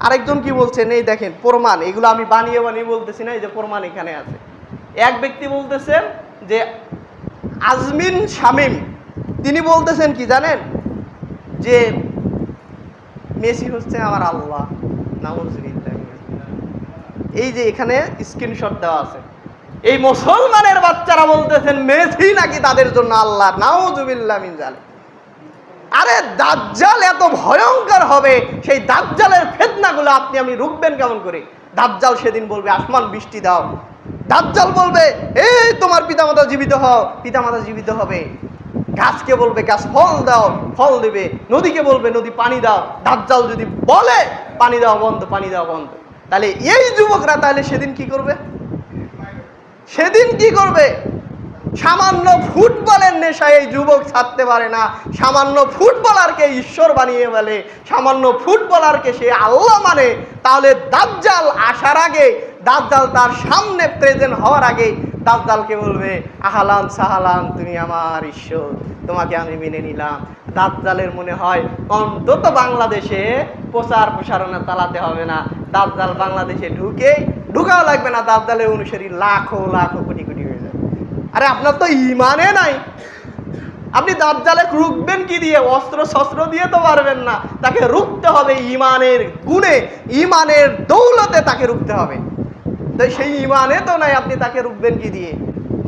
আরেকজন কি বলছেন, এই দেখেন প্রমাণ, এগুলো আমি বানিয়ে বানিয়ে বলতেছি না, এই যে প্রমাণ এখানে আছে। এক ব্যক্তি বলতেছেন যে আজমিন শামীম, তিনি বলতেছেন কি জানেন, যে মেসি হচ্ছে আমার আল্লাহ। নাউজুবিল্লাহ। এই যে এখানে স্ক্রিনশট দেওয়া আছে, এই মুসলমানের বাচ্চারা বলতেছেন মেসি নাকি তাদের জন্য আল্লাহ। নাউজুবিল্লাহ মিন যালিক। আরে দাজ্জাল এত ভয়ঙ্কর হবে, সেই দাজ্জালের ফিতনাগুলো আপনি আমি রুখবেন কেমন করে? দাজ্জাল সেদিন বলবে আসমান বৃষ্টি দাও, দাজ্জাল বলবে এই তোমার পিতামাতা জীবিত হও, পিতামাতা জীবিত হবে। গাছকে বলবে গাছ ফল দাও, ফল দেবে। নদীকে বলবে নদী পানি দাও। দাজ্জাল যদি বলে পানি দাও বন্ধ, পানি দাও বন্ধ, তাহলে এই যুবকরা তাহলে সেদিন কি করবে? সেদিন কি করবে? সামান্য ফুটবলের নেশায় এই যুবক ছাড়তে পারে না। সামান্য ফুটবলারকে ঈশ্বর বানিয়ে বলে, সামান্য ফুটবলারকে সে আল্লাহ মানে। তাহলে দাজ্জাল আসার আগে, দাজ্জাল তার সামনে প্রেজেন্ট হওয়ার আগে দাজ্জালকে বলবে আহালান সাহালান, তুমি আমার ঈশ্বর, তোমাকে আমি মেনে নিলাম। দাজ্জালের মনে হয় অন্তত বাংলাদেশে প্রচার প্রসারণা চালাতে হবে না। দাজ্জাল বাংলাদেশে ঢুকাও লাগবে না, দাজ্জালের অনুসারী লাখো লাখো কোটি কোটি হয়ে যাবে। আরে আপনার তো ইমানে নাই, আপনি দাজ্জালে রুখবেন কি দিয়ে? অস্ত্র শস্ত্র দিয়ে তো পারবেন না, তাকে রুখতে হবে ইমানের গুণে, ইমানের দৌলতে তাকে রুখতে হবে। তো সেই ইমানে তো নাই, আপনি তাকে রুখবেন কি দিয়ে?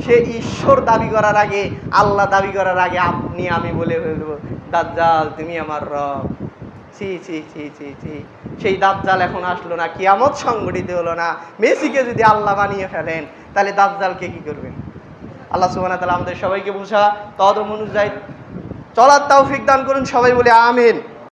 সে ঈশ্বর দাবি করার আগে, আল্লাহ দাবি করার আগে আপনি আমি বলে ফেলবো দাজ্জাল তুমি আমার রব। ছি ছি ছি ছি ছি। সেই দাজ্জাল এখন আসলো না, কিয়ামত সংঘটিত হলো না। মেসিকে যদি আল্লাহ বানিয়ে ফেলেন তাহলে দাজ্জালকে কি করবেন? আল্লাহ সুবহানাহু ওয়া তাআলা আমাদের সবাইকে বুঝা তদম অনুযায়ী চলার তৌফিক দান করুন। সবাই বলে আমিন।